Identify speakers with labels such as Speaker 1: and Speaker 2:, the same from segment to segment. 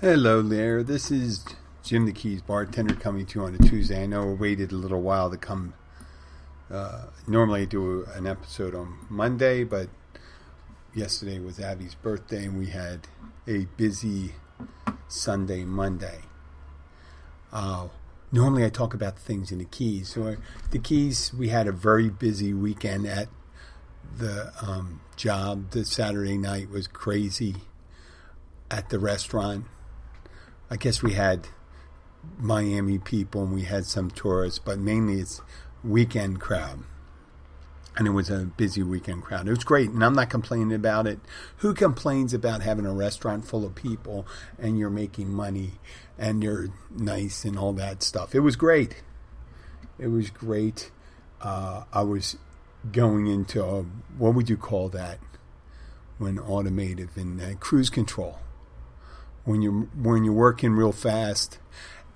Speaker 1: Hello there, this is Jim the Keys Bartender coming to you on a Tuesday. I know I waited a little while to come. Normally I do an episode on Monday, but yesterday was Abby's birthday and we had a busy Sunday, Monday. Normally I talk about things in the Keys. So the Keys, we had a very busy weekend at the job. The Saturday night was crazy at the restaurant. I guess we had Miami people and we had some tourists, but mainly it's weekend crowd. And it was a busy weekend crowd. It was great, and I'm not complaining about it. Who complains about having a restaurant full of people and you're making money and you're nice and all that stuff? It was great. It was great. I was going into, what would you call that when automated in cruise control? When you're working real fast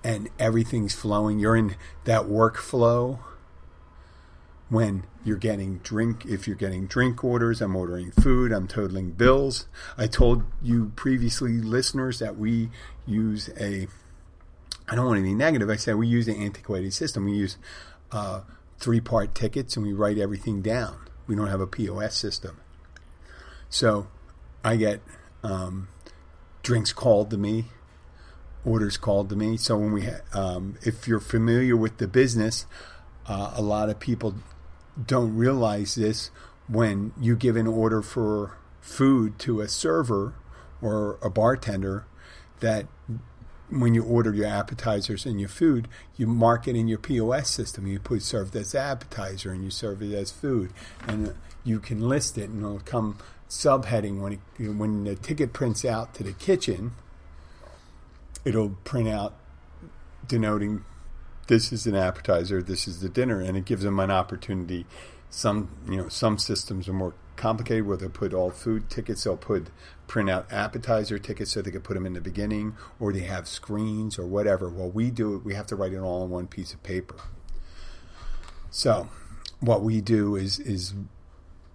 Speaker 1: and everything's flowing, you're in that workflow. When you're getting if you're getting drink orders, I'm ordering food, I'm totaling bills. I told you previously, listeners, that we use I don't want to be negative, I said we use an antiquated system. We use 3-part tickets and we write everything down. We don't have a POS system. So I get drinks called to me, orders called to me. So when if you're familiar with the business, a lot of people don't realize this. When you give an order for food to a server or a bartender, that when you order your appetizers and your food, you mark it in your POS system. You put served as appetizer and you serve it as food, and you can list it, and it'll come subheading. When the ticket prints out to the kitchen, it'll print out denoting this is an appetizer, this is the dinner, and it gives them an opportunity. Some systems are more complicated where they put all food tickets. They'll print out appetizer tickets so they can put them in the beginning, or they have screens or whatever. Well, we do it. We have to write it all on one piece of paper. So what we do is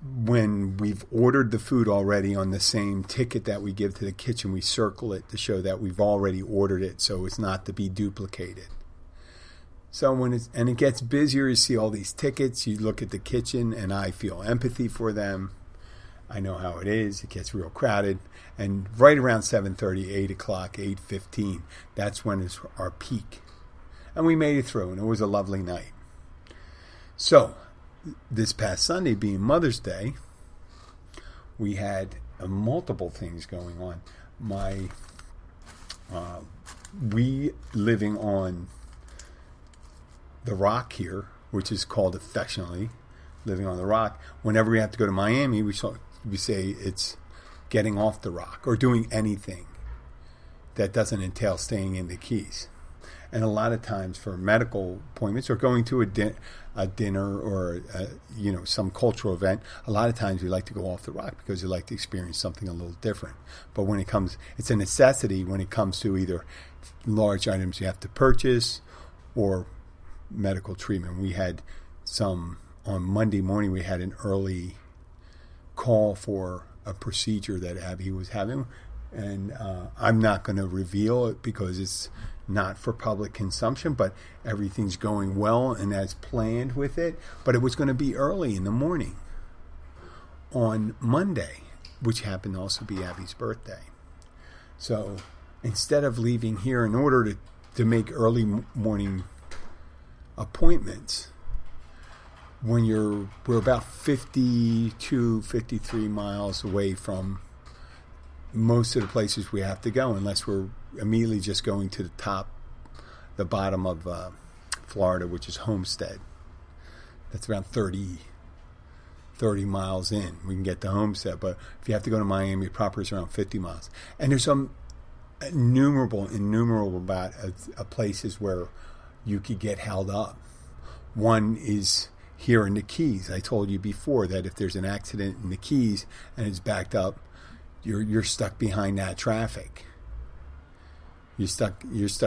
Speaker 1: when we've ordered the food already on the same ticket that we give to the kitchen, we circle it to show that we've already ordered it, so it's not to be duplicated. So when it gets busier, you see all these tickets, you look at the kitchen, and I feel empathy for them. I know how it is. It gets real crowded. And right around 7:30, 8 o'clock, 8:15, that's when it's our peak. And we made it through, and it was a lovely night. So this past Sunday, being Mother's Day, we had multiple things going on. We living on the Rock here, which is called affectionately living on the Rock. Whenever we have to go to Miami, we say it's getting off the Rock or doing anything that doesn't entail staying in the Keys. And a lot of times for medical appointments or going to a dinner or some cultural event, a lot of times we like to go off the Rock because we like to experience something a little different. But it's a necessity when it comes to either large items you have to purchase or medical treatment. We had on Monday morning, we had an early call for a procedure that Abby was having. And I'm not going to reveal it because it's not for public consumption, but everything's going well and as planned with it. But it was going to be early in the morning on Monday, which happened to also be Abby's birthday. So instead of leaving here in order to make early morning appointments, we're about 53 miles away from most of the places we have to go, unless we're immediately just going to the bottom of Florida, which is Homestead. That's about 30 miles in. We can get to Homestead, but if you have to go to Miami proper, it's around 50 miles. And there's some innumerable about places where you could get held up. One is here in the Keys. I told you before that if there's an accident in the Keys and it's backed up, you're stuck behind that traffic. You're stuck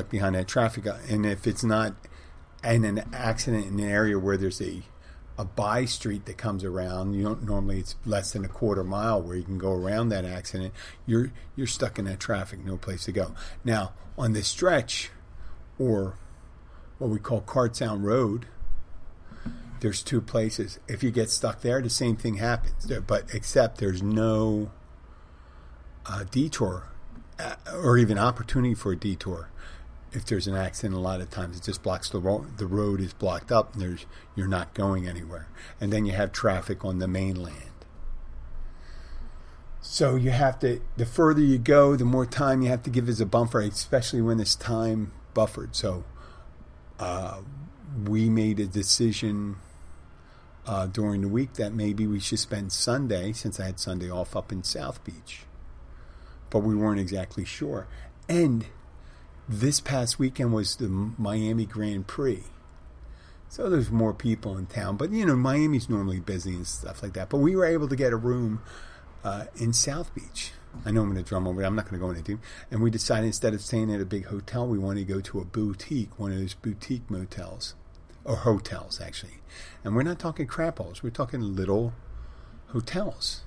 Speaker 1: behind that traffic. And if it's not an accident in an area where there's a a by street that comes around. You don't normally, it's less than a quarter mile where you can go around that accident. You're stuck in that traffic, no place to go. Now on this stretch, or what we call Cart Sound Road, there's two places. If you get stuck there, the same thing happens, but except there's no detour or even opportunity for a detour. If there's an accident, a lot of times it just blocks the road. The road is blocked up, and you're not going anywhere. And then you have traffic on the mainland. So you have to. The further you go, the more time you have to give as a buffer, especially when it's time buffered. So we made a decision during the week that maybe we should spend Sunday, since I had Sunday off, up in South Beach. But we weren't exactly sure. And this past weekend was the Miami Grand Prix. So there's more people in town. But, Miami's normally busy and stuff like that. But we were able to get a room in South Beach. I know I'm going to drum over it. I'm not going to go into it. And we decided instead of staying at a big hotel, we wanted to go to a boutique, one of those boutique motels. Or hotels, actually. And we're not talking crap holes. We're talking little hotels.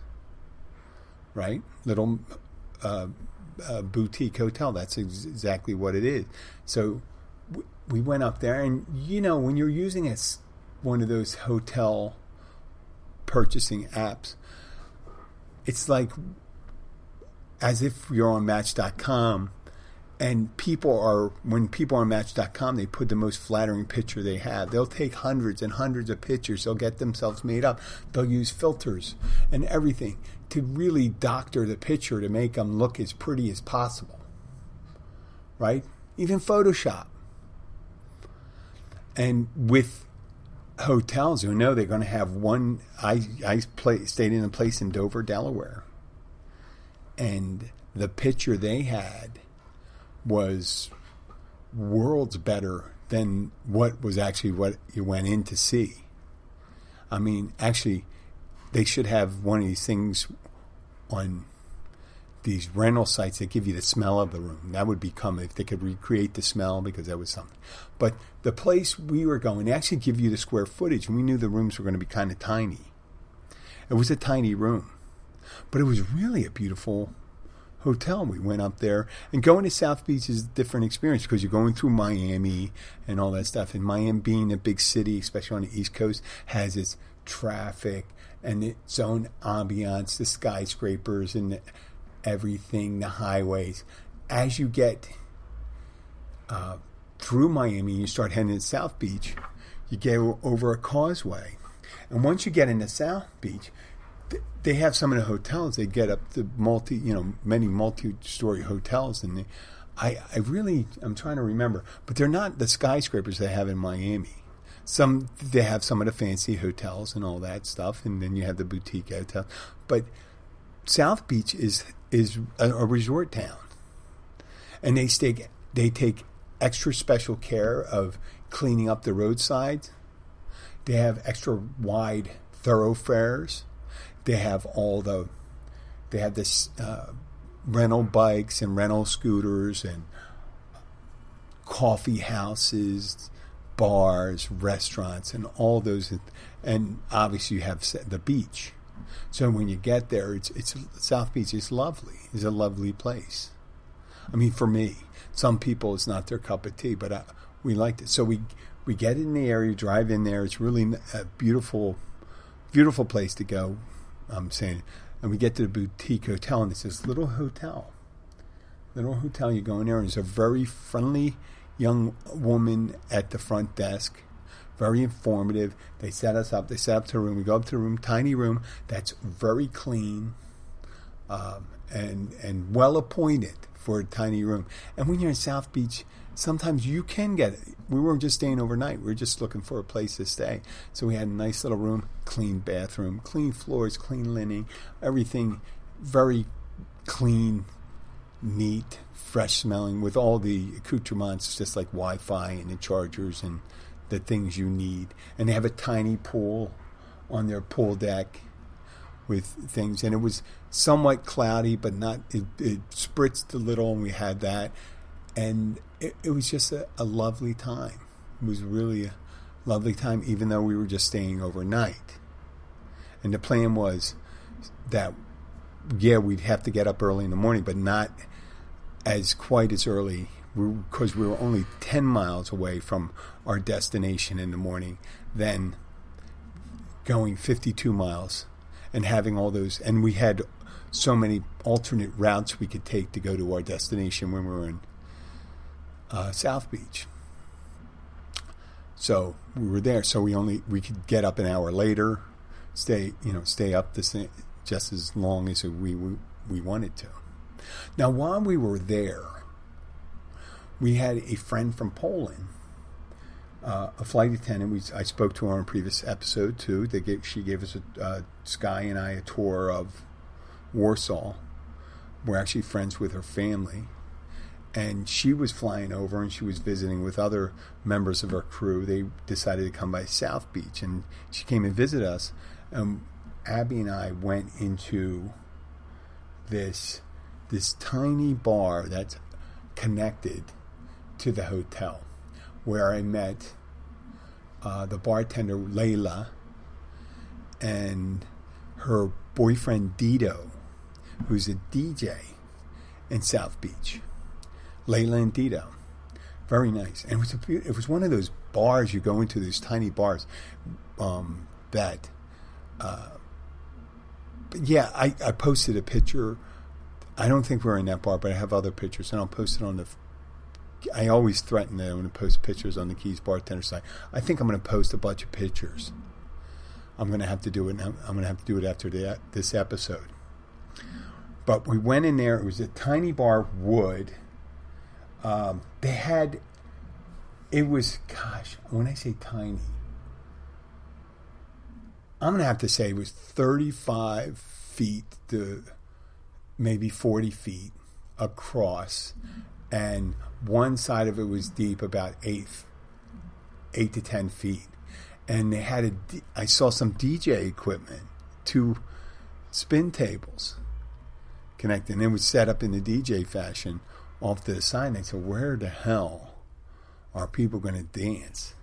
Speaker 1: Right? Little boutique hotel. That's exactly what it is. So we went up there, and when you're using one of those hotel purchasing apps, it's like as if you're on Match.com, and when people are on Match.com, they put the most flattering picture they have. They'll take hundreds and hundreds of pictures. They'll get themselves made up. They'll use filters and everything to really doctor the picture to make them look as pretty as possible. Right? Even Photoshop. And with hotels, they're going to have one. I stayed in a place in Dover, Delaware. And the picture they had was worlds better than what was actually what you went in to see. I mean, actually, they should have one of these things on these rental sites that give you the smell of the room. That would become, if they could recreate the smell, because that was something. But the place we were going, they actually give you the square footage, and we knew the rooms were going to be kind of tiny. It was a tiny room, but it was really a beautiful hotel. We went up there, and going to South Beach is a different experience because you're going through Miami and all that stuff. And Miami, being a big city, especially on the East Coast, has its traffic and its own ambiance, the skyscrapers and everything, the highways. As you get through Miami, you start heading to South Beach, you get over a causeway. And once you get into South Beach, they have some of the hotels. They get up to many multi-story hotels, and I'm trying to remember, but they're not the skyscrapers they have in Miami. They have some of the fancy hotels and all that stuff, and then you have the boutique hotel. But South Beach is a resort town, and they take extra special care of cleaning up the roadsides. They have extra wide thoroughfares. They have this rental bikes and rental scooters and coffee houses, bars, restaurants, and all those. And obviously you have the beach. So when you get there, it's South Beach is lovely. It's a lovely place. I mean, for me, some people it's not their cup of tea, but we liked it. So we get in the area, drive in there. It's really a beautiful, beautiful place to go. I'm saying, and we get to the boutique hotel, and it's this little hotel. You go in there, and there's a very friendly young woman at the front desk, very informative. They set us up. They set up to a room. We go up to a room, tiny room that's very clean, and well appointed for a tiny room. And when you're in South Beach, sometimes you can get it. We weren't just staying overnight. We were just looking for a place to stay. So we had a nice little room, clean bathroom, clean floors, clean linen, everything very clean, neat, fresh smelling, with all the accoutrements, just like Wi-Fi and the chargers and the things you need. And they have a tiny pool on their pool deck with things. And it was somewhat cloudy, but not. It spritzed a little, and we had that. And it was just a lovely time. It was really a lovely time, even though we were just staying overnight. And the plan was that, we'd have to get up early in the morning, but not as quite as early, because we were only 10 miles away from our destination in the morning, then going 52 miles and having all those, and we had so many alternate routes we could take to go to our destination when we were in South Beach. So we were there, so we could get up an hour later, stay up just as long as we wanted to. Now, while we were there, we had a friend from Poland, a flight attendant. I spoke to her on a previous episode too. She gave us Sky and I a tour of Warsaw. We're actually friends with her family, and she was flying over and she was visiting with other members of our crew. They decided to come by South Beach, and she came and visit us. Abby and I went into this tiny bar that's connected to the hotel, where I met the bartender Layla and her boyfriend Dito, who's a DJ in South Beach. Layla and Dito, very nice. And it was one of those bars you go into, these tiny bars that. I posted a picture. I don't think we're in that bar, but I have other pictures, and I'll post it on I always threaten that I'm going to post pictures on the Keys Bartender site. I think I'm going to post a bunch of pictures. I'm going to have to do it. I'm going to have to do it after this episode. But we went in there. It was a tiny bar, wood. It was, when I say tiny, I'm going to have to say it was 35 feet to maybe 40 feet across, and one side of it was deep, about 8 to 10 feet. And they had I saw some DJ equipment, 2 spin tables connected, and it was set up in the DJ fashion off to the side. And I said, where the hell are people going to dance?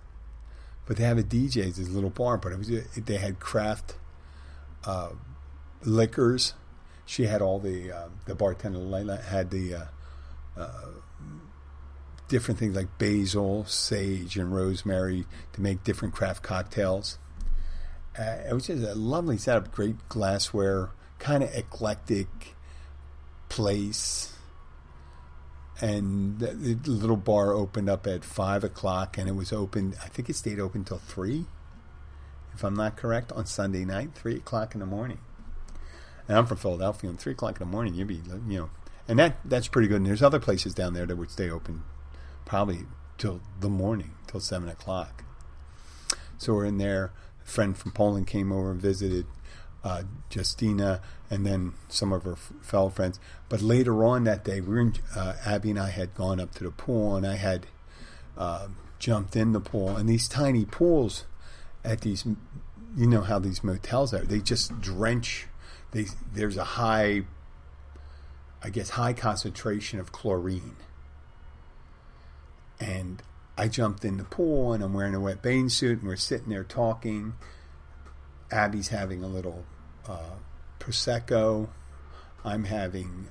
Speaker 1: But they have a DJ at this little bar, but they had craft liquors. She had all the bartender Layla had the different things like basil, sage, and rosemary to make different craft cocktails. It was just a lovely setup, great glassware, kind of eclectic place. And the little bar opened up at 5 o'clock, and it was open, I think it stayed open till 3, if I'm not correct, on Sunday night, 3 o'clock in the morning. And I'm from Philadelphia, and 3 o'clock in the morning, you'd be, and that's pretty good. And there's other places down there that would stay open probably till the morning, till 7 o'clock. So we're in there. A friend from Poland came over and visited, Justina, and then some of her fellow friends. But later on that day, Abby and I had gone up to the pool, and I had jumped in the pool. And these tiny pools at these, you know how these motels are, they just drench. There's a high concentration of chlorine. And I jumped in the pool, and I'm wearing a wet bathing suit, and we're sitting there talking. Abby's having a little Prosecco. I'm having,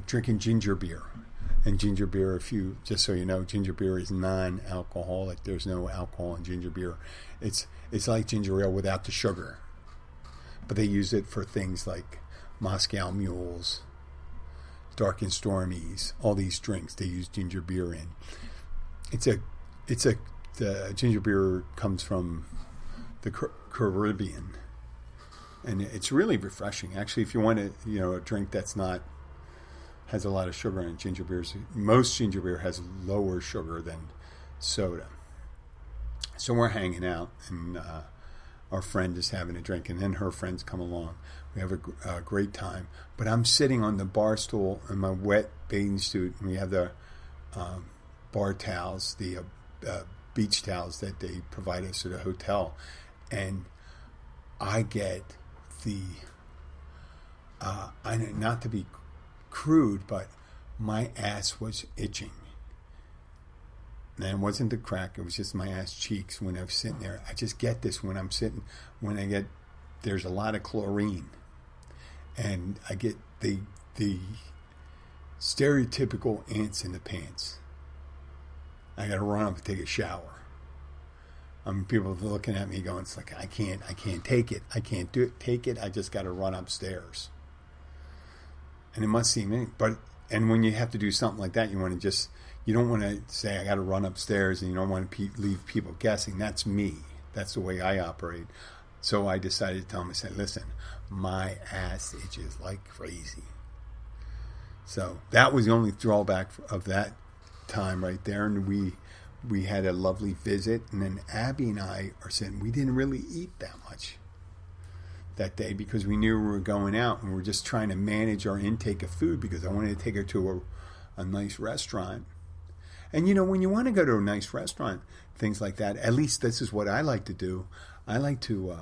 Speaker 1: drinking ginger beer. And ginger beer, just so you know, ginger beer is non-alcoholic. There's no alcohol in ginger beer. It's like ginger ale without the sugar. But they use it for things like Moscow Mules, Dark and Stormies, all these drinks they use ginger beer in. The ginger beer comes from the Caribbean, and it's really refreshing. Actually, if you want a drink that's has a lot of sugar in it, most ginger beer has lower sugar than soda. So we're hanging out, and our friend is having a drink, and then her friends come along. We have a great time. But I'm sitting on the bar stool in my wet bathing suit, and we have the bar towels, the beach towels that they provide us at a hotel. And I get not to be crude, but my ass was itching. And it wasn't the crack, it was just my ass cheeks when I was sitting there. I just get this when I'm sitting, there's a lot of chlorine. And I get the stereotypical ants in the pants. I got to run up and take a shower. People are looking at me going, it's like, I can't take it. I can't take it. I just got to run upstairs. And it must seem, and when you have to do something like that, you don't want to say, I got to run upstairs, and you don't want to leave people guessing. That's me. That's the way I operate. So I decided to tell them, I said, listen, my ass itches like crazy. So that was the only drawback of that time right there. And we had a lovely visit. And then Abby and I are sitting, we didn't really eat that much that day because we knew we were going out and we were just trying to manage our intake of food because I wanted to take her to a nice restaurant. And, when you want to go to a nice restaurant, things like that, at least this is what I like to do. I like to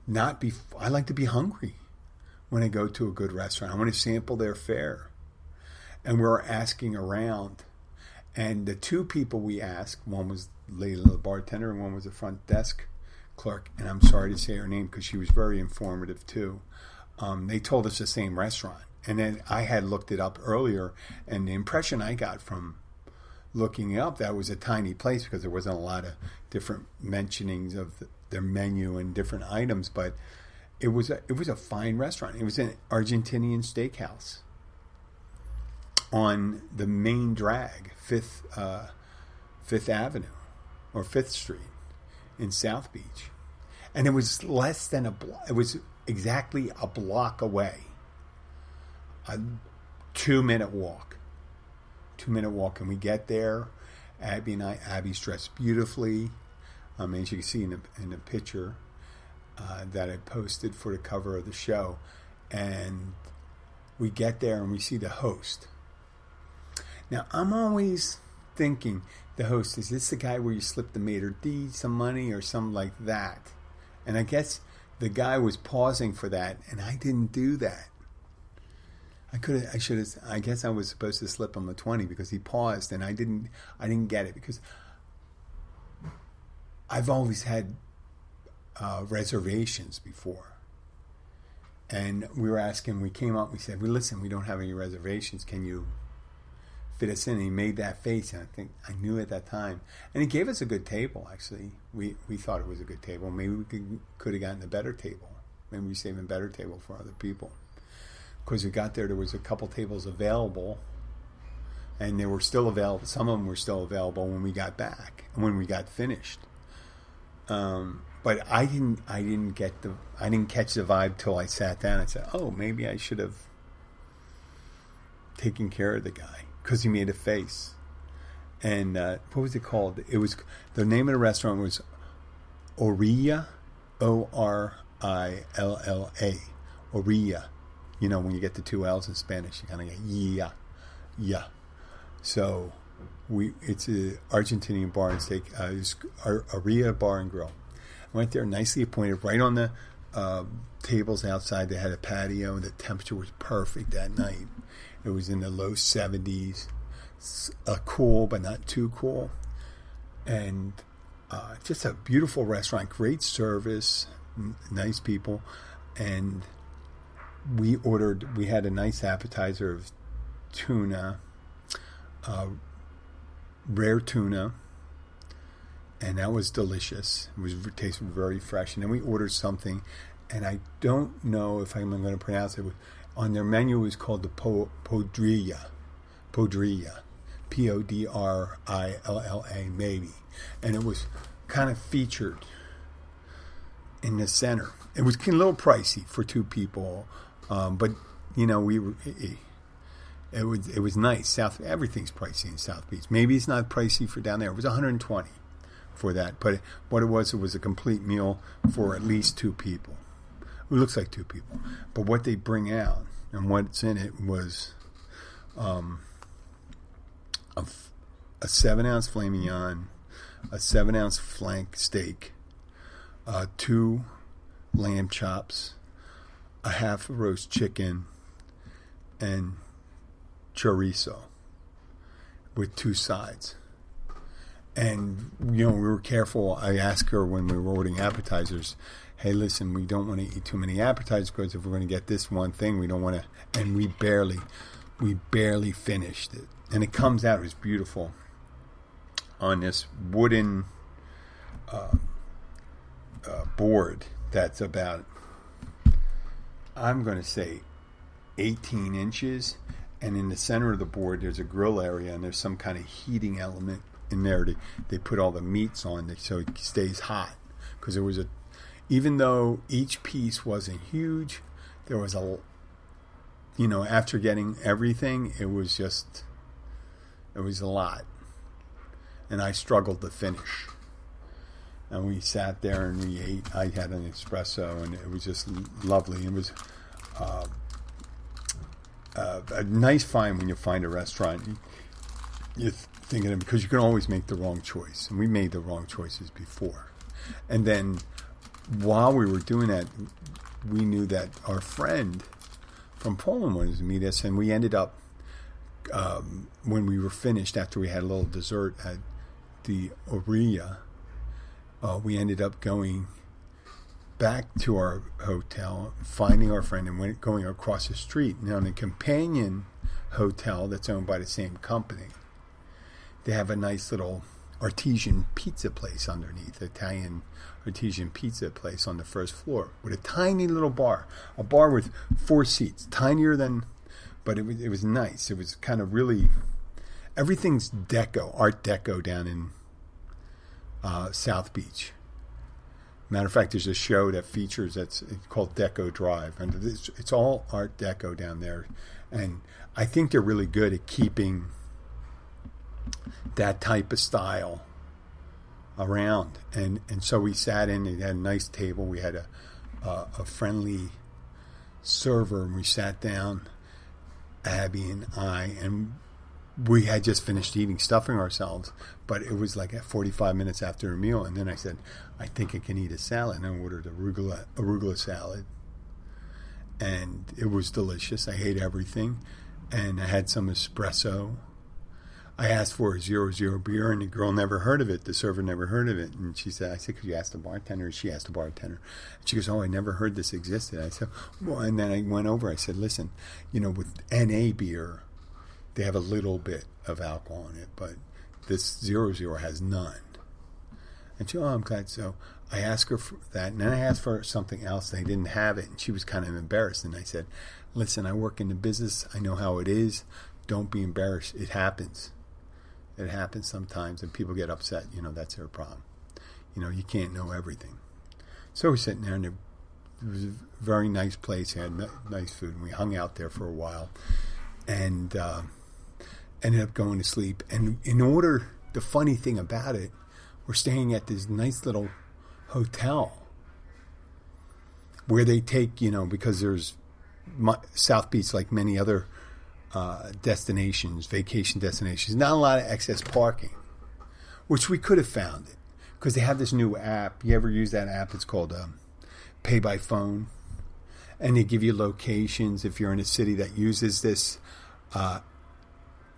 Speaker 1: I like to be hungry when I go to a good restaurant. I want to sample their fare. And we're asking around. And the two people we asked, one was Layla, the bartender, and one was the front desk clerk. And I'm sorry to say her name because she was very informative too. They told us the same restaurant. And then I had looked it up earlier, and the impression I got from looking it up, that was a tiny place because there wasn't a lot of different mentionings of their menu and different items, but it was a fine restaurant. It was an Argentinian steakhouse on the main drag, Fifth Avenue or 5th Street in South Beach, and it was less than a block. It was exactly a block away. A 2-minute walk. 2-minute walk, and we get there. Abby's dressed beautifully. As you can see in the picture that I posted for the cover of the show, and we get there and we see the host. Now I'm always thinking, the host, is this the guy where you slip the maitre d' some money or something like that? And I guess the guy was pausing for that, and I didn't do that. I guess I was supposed to slip him a 20 because he paused, and I didn't get it because I've always had reservations before. And we came up, we said, well, listen, we don't have any reservations. Can you fit us in? And he made that face, and I think I knew at that time. And he gave us a good table, actually. We thought it was a good table. Maybe we could have gotten a better table. Maybe we saved a better table for other people. Because we got there was a couple tables available, and they were still available. Some of them were still available when we got back and when we got finished. But I didn't catch the vibe till I sat down. I said, "Oh, maybe I should have taken care of the guy," because he made a face. And what was it called? It was, the name of the restaurant was Orilla, Orilla, Orilla. When you get the 2 L's in Spanish, you kind of get yeah. So it's a Argentinian bar and steak. It's Orilla Bar and Grill. I went there, nicely appointed, right on the tables outside. They had a patio, and the temperature was perfect that night. It was in the low 70s, cool but not too cool, and just a beautiful restaurant, great service, nice people, and we had a nice appetizer of tuna, rare tuna, and that was delicious. It tasted very fresh. And then we ordered something, and I don't know if I'm going to pronounce it. On their menu, it was called the Podrilla, Podrilla, maybe. And it was kind of featured in the center. It was a little pricey for 2 people. But it was nice. Everything's pricey in South Beach. Maybe it's not pricey for down there. It was $120 for that. But what it was a complete meal for at least 2 people. It looks like 2 people. But what they bring out and what's in it was a 7-ounce filet mignon, a 7-ounce flank steak, 2 lamb chops, a half roast chicken, and chorizo with 2 sides. And, we were careful. I asked her when we were ordering appetizers, hey, listen, we don't want to eat too many appetizers because if we're going to get this one thing, we don't want to. And we barely finished it. And it comes out, it's beautiful, on this wooden board that's about, I'm going to say, 18 inches. And in the center of the board, there's a grill area, and there's some kind of heating element in there. They put all the meats on it so it stays hot. Because there was even though each piece wasn't huge, there was after getting everything, it was a lot. And I struggled to finish. And we sat there and we ate. I had an espresso, and it was just lovely. It was a nice find when you find a restaurant. You're thinking of, because you can always make the wrong choice. And we made the wrong choices before. And then while we were doing that, we knew that our friend from Poland wanted to meet us, and we ended up, when we were finished, after we had a little dessert at the Oria, we ended up going back to our hotel, finding our friend, and going across the street. Now, in the companion hotel that's owned by the same company, they have a nice little artesian pizza place underneath, Italian artesian pizza place on the first floor with a tiny little bar, a bar with 4 seats, tinier than, but it was nice. It was kind of really, everything's art deco down in South Beach. Matter of fact, there's a show that features it's called Deco Drive, and it's all art deco down there, and I think they're really good at keeping that type of style around. And so we sat in. They had a nice table. We had a friendly server, and we sat down, Abby and I, and we had just finished eating, stuffing ourselves, but it was like at 45 minutes after a meal. And then I said, I think I can eat a salad. And I ordered arugula salad, and it was delicious. I ate everything, and I had some espresso. I asked for a 0.0 beer, and the girl never heard of it. The server never heard of it. And I said, could you ask the bartender? She asked the bartender. And she goes, oh, I never heard this existed. I said, well, and then I went over. I said, listen, with NA beer, they have a little bit of alcohol in it, but this 0.0 has none. And she, oh, I'm glad. So I asked her for that, and then I asked for something else. They didn't have it, and she was kind of embarrassed. And I said, listen, I work in the business. I know how it is. Don't be embarrassed. It happens. It happens sometimes, and people get upset. That's their problem. You can't know everything. So we're sitting there, and it was a very nice place. It had nice food, and we hung out there for a while, and ended up going to sleep. And the funny thing about it, we're staying at this nice little hotel where they take, because there's South Beach, like many other vacation destinations, not a lot of excess parking, which we could have found it because they have this new app. You ever use that app? It's called Pay by Phone, and they give you locations if you're in a city that uses this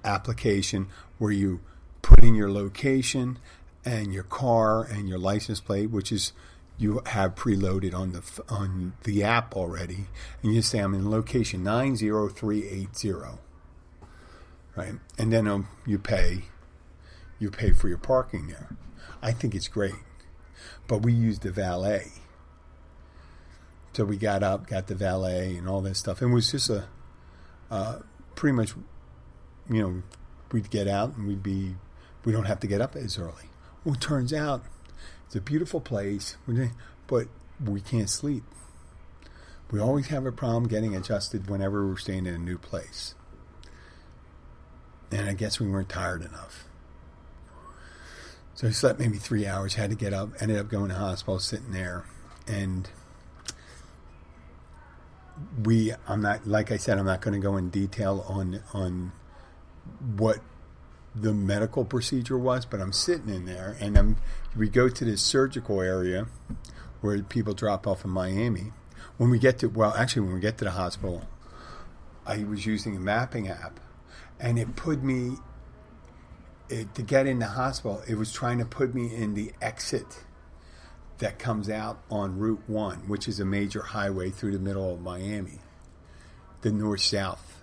Speaker 1: application where you put in your location and your car and your license plate, which is you have preloaded on the app already, and you say, I'm in location 90380, right? And then you pay for your parking there. I think it's great, but we used the valet. So we got up, got the valet, and all that stuff. And it was just pretty much, we'd get out and we don't have to get up as early. Well, it turns out it's a beautiful place, but we can't sleep. We always have a problem getting adjusted whenever we're staying in a new place. And I guess we weren't tired enough. So I slept maybe 3 hours, had to get up, ended up going to the hospital, sitting there. And I'm not going to go in detail on what the medical procedure was, but I'm sitting in there, and we go to this surgical area where people drop off in Miami. When we get to the hospital, I was using a mapping app, and it put me to get in the hospital, it was trying to put me in the exit that comes out on Route 1, which is a major highway through the middle of Miami, the north-south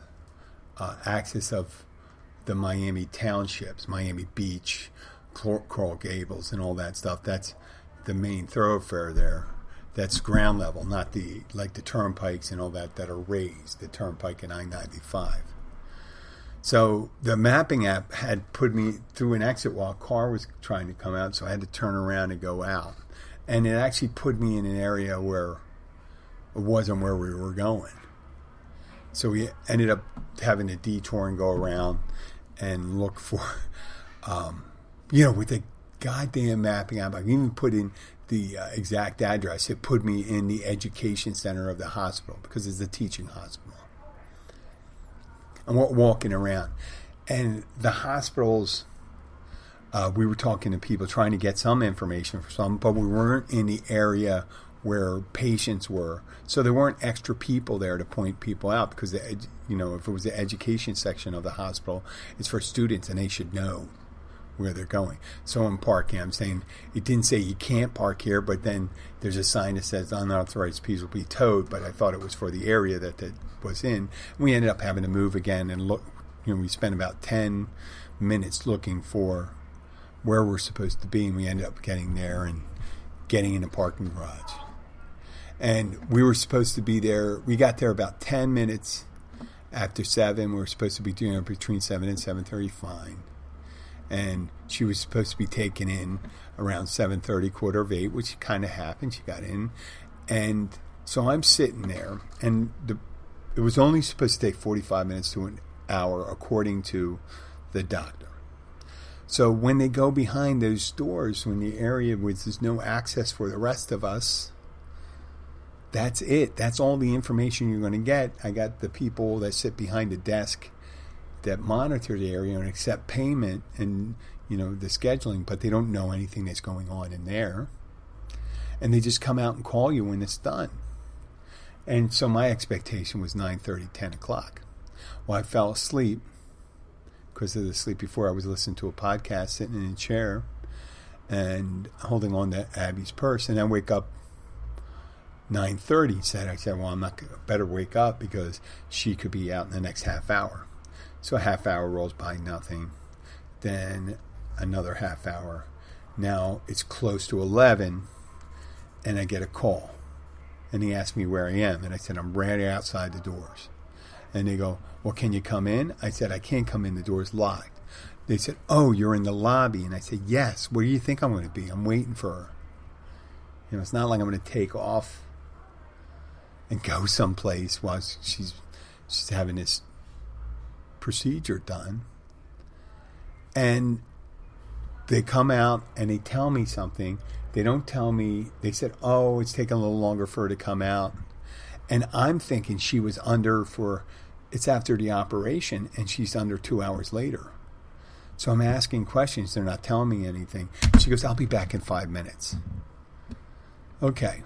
Speaker 1: axis of the Miami townships, Miami Beach, Coral Gables, and all that stuff. That's the main thoroughfare there. That's ground level, not the turnpikes and all that are raised, the turnpike and I-95. So the mapping app had put me through an exit while a car was trying to come out, so I had to turn around and go out. And it actually put me in an area where it wasn't where we were going. So we ended up having to detour and go around and look for, with the goddamn mapping app, I even put in the exact address. It put me in the education center of the hospital because it's a teaching hospital. And we're walking around. And the hospitals, we were talking to people trying to get some information from some, but we weren't in the area where patients were. So there weren't extra people there to point people out because, if it was the education section of the hospital, it's for students and they should know where they're going. So I'm parking. I'm saying it didn't say you can't park here, but then there's a sign that says unauthorized pieces will be towed, but I thought it was for the area that was in. We ended up having to move again and look. We spent about 10 minutes looking for where we're supposed to be, and we ended up getting there and getting in a parking garage. And we were supposed to be there. We got there about 10 minutes after 7. We were supposed to be doing it between 7 and 7:30 fine. And she was supposed to be taken in around 7:30, 7:45, which kind of happened. She got in. And so I'm sitting there, and it was only supposed to take 45 minutes to an hour, according to the doctor. So when they go behind those doors, when the area where there's no access for the rest of us, that's it. That's all the information you're going to get. I got the people that sit behind the desk that monitor the area and accept payment and, the scheduling, but they don't know anything that's going on in there. And they just come out and call you when it's done. And so my expectation was 9:30, 10 o'clock. Well, I fell asleep because of the sleep before. I was listening to a podcast, sitting in a chair and holding on to Abby's purse. And I wake up 9:30. I said, well, better wake up because she could be out in the next half hour. So a half hour rolls by, nothing. Then another half hour. Now it's close to 11 and I get a call. And he asked me where I am. And I said, I'm right outside the doors. And they go, well, can you come in? I said, I can't come in. The door's locked. They said, oh, you're in the lobby. And I said, yes. Where do you think I'm going to be? I'm waiting for her. It's not like I'm going to take off and go someplace while she's having this procedure done. And they come out and they tell me something. They don't tell me. They said, oh, it's taking a little longer for her to come out. And I'm thinking she was under it's after the operation and she's under 2 hours later. So I'm asking questions. They're not telling me anything. She goes, I'll be back in 5 minutes. Okay.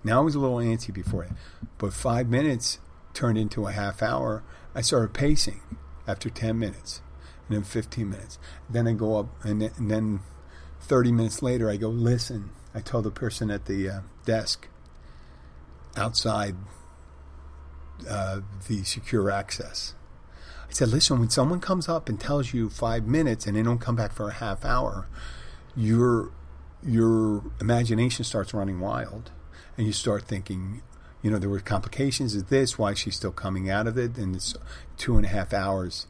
Speaker 1: Now I was a little antsy before that. But 5 minutes turned into a half hour. I started pacing after 10 minutes. And then 15 minutes. Then I go up and then 30 minutes later I go, listen. I told the person at the desk outside the secure access. I said, listen, when someone comes up and tells you 5 minutes and they don't come back for a half hour, your imagination starts running wild. And you start thinking, there were complications of this, why is she still coming out of it? And it's 2.5 hours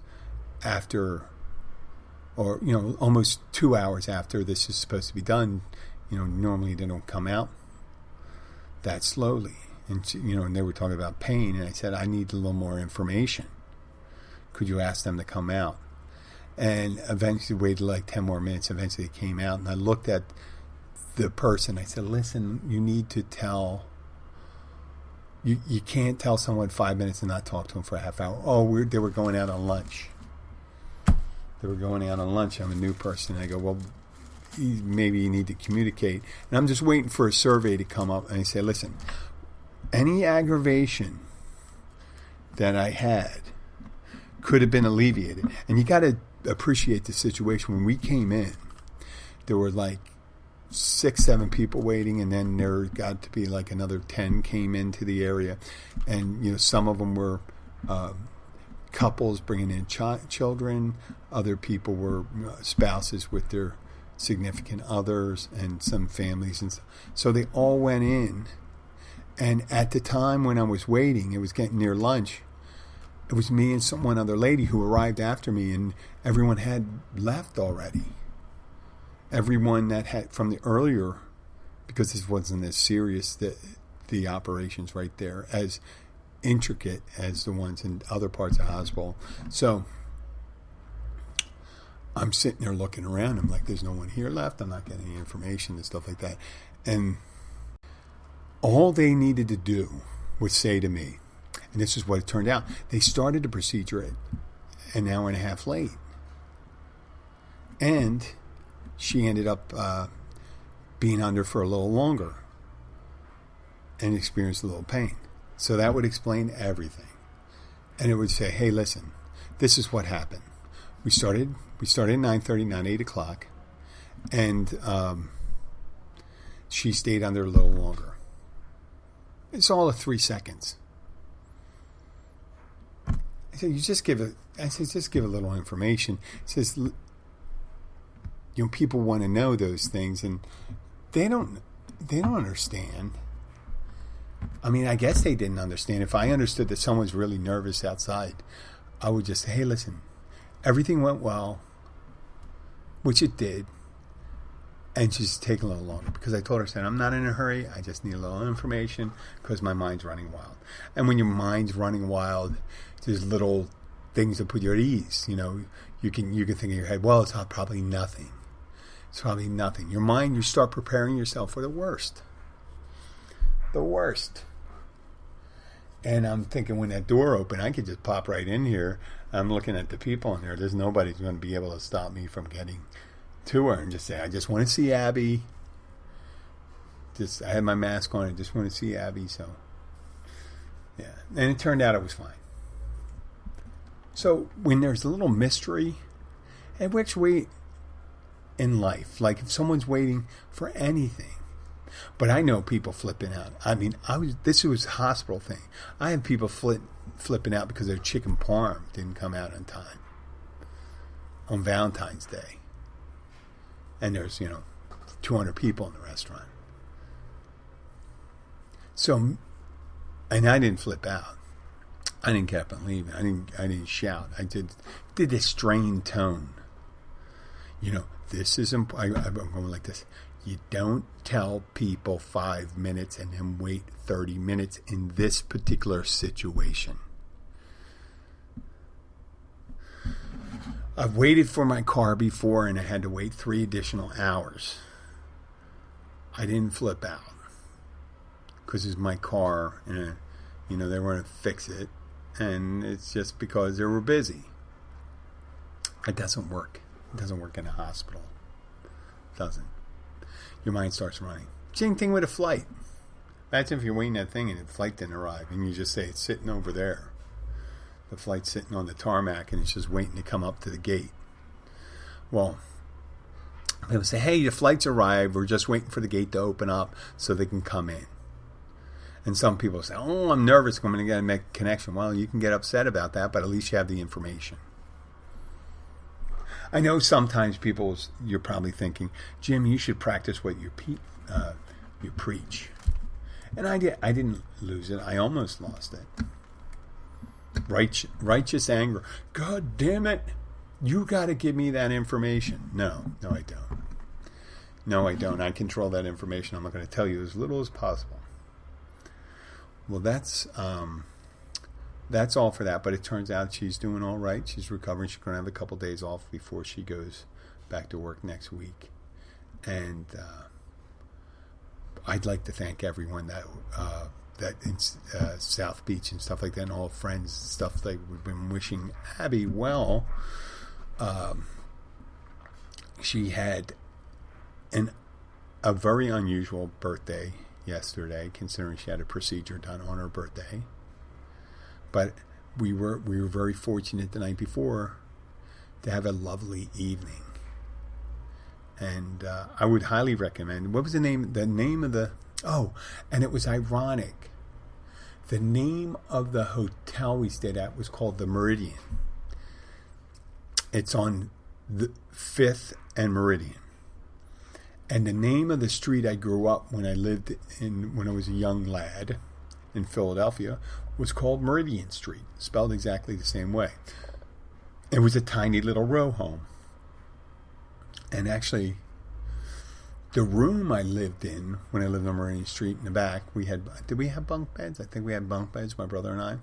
Speaker 1: after, or, almost 2 hours after this is supposed to be done. Normally they don't come out that slowly. And, and they were talking about pain. And I said, I need a little more information. Could you ask them to come out? And eventually waited like 10 more minutes. Eventually they came out. And I looked at the person. I said, listen, you need to tell, you can't tell someone 5 minutes and not talk to them for a half hour. Oh, they were going out on lunch. I'm a new person. I go, well, maybe you need to communicate. And I'm just waiting for a survey to come up. And I say, listen, any aggravation that I had could have been alleviated. And you got to appreciate the situation. When we came in, there were like 6, 7 people waiting, and then there got to be like another 10 came into the area, and some of them were couples bringing in children. Other people were spouses with their significant others, and some families, and so they all went in. And at the time when I was waiting, it was getting near lunch. It was me and one other lady who arrived after me, and everyone had left already. Everyone that had from the earlier, because this wasn't as serious, the operations right there, as intricate as the ones in other parts of the hospital. So I'm sitting there looking around. I'm like, there's no one here left. I'm not getting any information and stuff like that. And all they needed to do was say to me, and this is what it turned out, they started the procedure at an hour and a half late. And she ended up being under for a little longer and experienced a little pain. So that would explain everything. And it would say, hey, listen, this is what happened. We started at 9:30, not 8 o'clock. And she stayed under a little longer. It's all of 3 seconds. I said, just give a little information. It says, people want to know those things, and they don't understand. I mean, I guess they didn't understand. If I understood that someone's really nervous outside, I would just say, hey, listen, everything went well, which it did, and just take a little longer. Because I told her, I said, I'm not in a hurry. I just need a little information because my mind's running wild. And when your mind's running wild, there's little things that put you at ease. You can think in your head, well, it's probably nothing. It's probably nothing. Your mind, you start preparing yourself for the worst. The worst. And I'm thinking when that door opened, I could just pop right in here. I'm looking at the people in there. There's nobody who's going to be able to stop me from getting to her and just say, I just want to see Abby. I had my mask on. I just want to see Abby. So, yeah. And it turned out it was fine. So when there's a little mystery, and which way in life, like if someone's waiting for anything, but I know people flipping out. I mean, this was a hospital thing. I had people flipping out because their chicken parm didn't come out on time on Valentine's Day. And there's, 200 people in the restaurant. So, and I didn't flip out. I didn't get up and leave. I didn't shout. I did a strained tone. This is I'm going like this. You don't tell people 5 minutes and then wait 30 minutes in this particular situation. I've waited for my car before and I had to wait 3 additional hours. I didn't flip out because it's my car and, they want to fix it. And it's just because they were busy. It doesn't work. It doesn't work in a hospital. It doesn't. Your mind starts running. Same thing with a flight. Imagine if you're waiting that thing and the flight didn't arrive and you just say it's sitting over there. The flight's sitting on the tarmac and it's just waiting to come up to the gate. Well, people say, hey, the flight's arrived. We're just waiting for the gate to open up so they can come in. And some people say, oh, I'm nervous. I'm going to make a connection. Well, you can get upset about that, but at least you have the information. I know sometimes you're probably thinking, Jim, you should practice what you preach. And I didn't lose it. I almost lost it. Righteous anger. God damn it. You got to give me that information. No, I don't. No, I don't. I control that information. I'm not going to tell you as little as possible. Well, that's all for that. But it turns out she's doing all right. She's recovering. She's going to have a couple days off before she goes back to work next week. And I'd like to thank everyone that in South Beach and stuff like that, and all friends and stuff like we've been wishing Abby well. She had a very unusual birthday yesterday, considering she had a procedure done on her birthday. But we were very fortunate the night before to have a lovely evening. And I would highly recommend. What was the name? The name of the... Oh, and it was ironic. The name of the hotel we stayed at was called the Meridian. It's on the 5th and Meridian. And the name of the street I grew up when I lived in, when I was a young lad in Philadelphia, was called Meridian Street, spelled exactly the same way. It was a tiny little row home. And actually, the room I lived in when I lived on Meridian Street in the back, did we have bunk beds? I think we had bunk beds, my brother and I,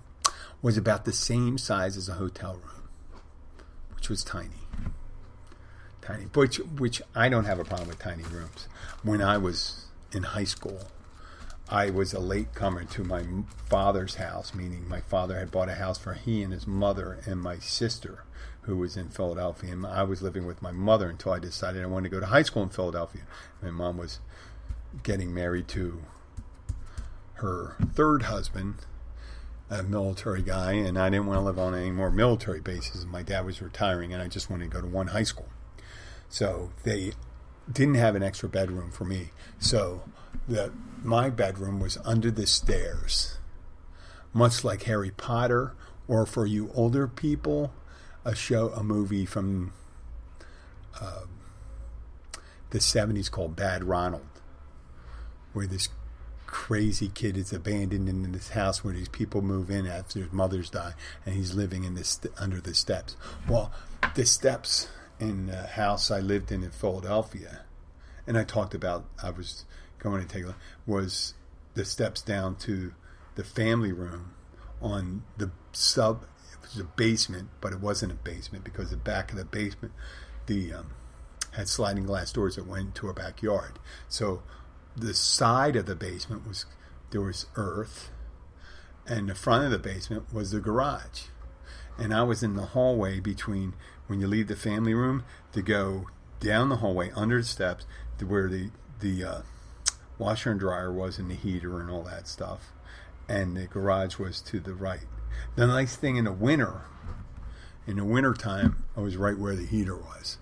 Speaker 1: was about the same size as a hotel room, which was tiny. Tiny, which I don't have a problem with tiny rooms. When I was in high school, I was a latecomer to my father's house, meaning my father had bought a house for he and his mother and my sister, who was in Philadelphia. And I was living with my mother until I decided I wanted to go to high school in Philadelphia. My mom was getting married to her third husband, a military guy, and I didn't want to live on any more military bases. My dad was retiring, and I just wanted to go to one high school. So they didn't have an extra bedroom for me. So my bedroom was under the stairs, much like Harry Potter, or for you older people, a movie from the 70s called Bad Ronald, where this crazy kid is abandoned in this house where these people move in after his mothers die, and he's living in this under the steps. Well, the steps in the house I lived in Philadelphia, and I talked about, I was going to take, was the steps down to the family room on the it was a basement, but it wasn't a basement because the back of the basement, had sliding glass doors that went to a backyard. So the side of the basement there was earth, and the front of the basement was the garage. And I was in the hallway between, when you leave the family room, to go down the hallway under the steps to where the washer and dryer was, and the heater and all that stuff. And the garage was to the right. The nice thing in the winter time, I was right where the heater was.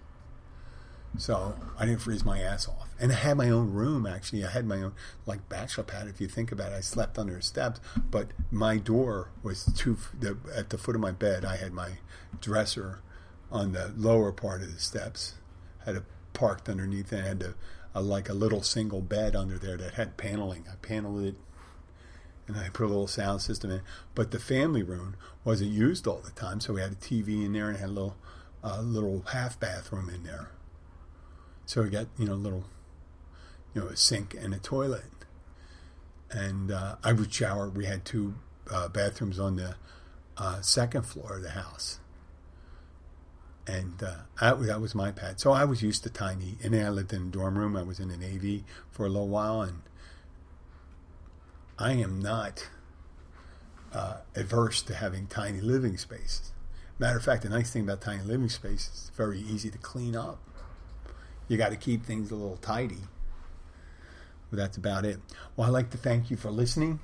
Speaker 1: So I didn't freeze my ass off. And I had my own room, actually. I had my own, like, bachelor pad, if you think about it. I slept under the steps, but my door was at the foot of my bed. I had my dresser on the lower part of the steps. I had it parked underneath, and I had like a little single bed under there that had paneling. I paneled it, and I put a little sound system in. But the family room wasn't used all the time, so we had a TV in there and had a little half bathroom in there. So we got, a sink and a toilet. And I would shower. We had two bathrooms on the second floor of the house. And that was my pad. So I was used to tiny. And then I lived in a dorm room. I was in the Navy for a little while. And I am not adverse to having tiny living spaces. Matter of fact, the nice thing about tiny living spaces is it's very easy to clean up. You got to keep things a little tidy. But that's about it. Well, I'd like to thank you for listening.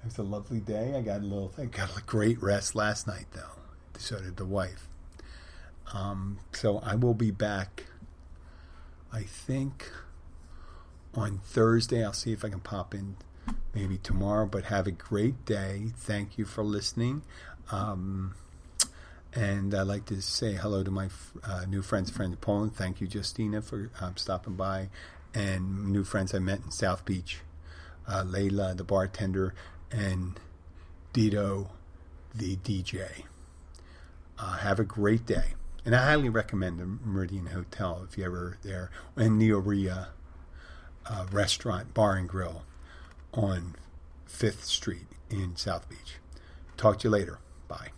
Speaker 1: It was a lovely day. I got a great rest last night, though. So did the wife. So I will be back, I think, on Thursday. I'll see if I can pop in maybe tomorrow. But have a great day. Thank you for listening. And I'd like to say hello to my new friend in Poland. Thank you, Justina, for stopping by. And new friends I met in South Beach. Layla, the bartender, and Dito, the DJ. Have a great day. And I highly recommend the Meridian Hotel if you're ever there. And the Oria restaurant, bar and grill on 5th Street in South Beach. Talk to you later. Bye.